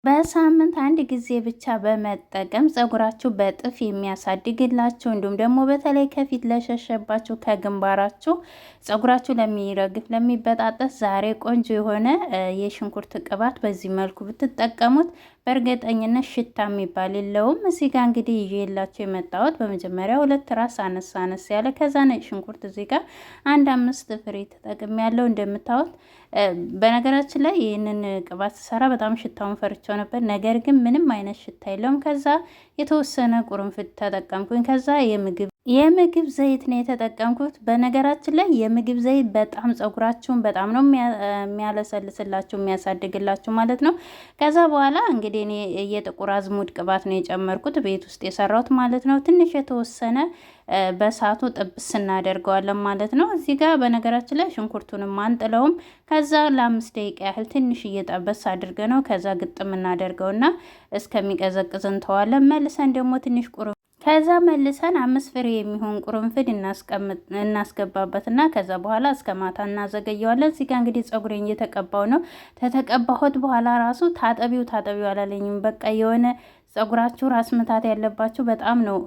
በሳምንት አንድ ጊዜ ብቻ በመጠቀም ፀጉራችሁ በጥፍ የሚያሳድግላችሁ እንዲሁም ደግሞ በተለይ ከፊት ለሸሸባችሁ ከግንባራችሁ ፀጉራችሁ ለሚረግፍ ለሚበጣጠስ ዛሬ ቆንጆ የሆነ የሽንኩርት ቅባት በዚህ መልኩ ብትጠቀሙት በእርግጠኝነት ሽታ የሚባል የለውም። እዚህ ጋር እንግዲህ ይዤላችሁ የመጣሁት በመጀመሪያ 2 ራስ አነስ አነስ ያለ ከዛ ነጭ ሽንኩርት እዚህ ጋር 5 ፍሬ ተጠቅሜ ያለው እንደምታዩት። በነገራችን ላይ ይህንን ቅባት ስሰራ በጣም ሽታውን ፈርቸው ነበር፣ ነገር ግን ምንም አይነት ሽታ የለውም። ከዛ የተወሰነ ቁርንፍድ ተጠቀምኩኝ። ከዛ የምግብ ዘይት ነው የተጠቀምኩት። በነገራችን ላይ የምግብ ዘይት በጣም ፀጉራችሁን በጣም ነው የሚያለሰልስላችሁ የሚያሳድግላችሁ ማለት ነው። ከዛ በኋላ እንግዲህ እኔ የጥቁር አዝሙድ ቅባት ነው የጨመርኩት ቤት ውስጥ የሰራሁት ማለት ነው። ትንሽ የተወሰነ በሳቱ ጥብስ እናደርገዋለን ማለት ነው። እዚህ ጋር በነገራችን ላይ ሽንኩርቱንም አንጥለውም። ከዛ ለ5 ደቂቃ ያህል ትንሽ እየጠበስ አድርገ ነው ከዛ ግጥም እናደርገውና እስከሚቀዘቅዝ እንተዋለን። መልሰን ደግሞ ትንሽ ከዛ መልሰን 5 ፍሬ የሚሆን ቁርንፍድ እናስገባበትና ከዛ በኋላ እስከ ማታ እናዘገየዋለን። እዚህ ጋር እንግዲህ ፀጉሬን እየተቀባው ነው። ተተቀባሁት በኋላ ራሱ ታጠቢው አላለኝም። በቃ የሆነ ፀጉራችሁ ራስ ምታት ያለባችሁ በጣም ነው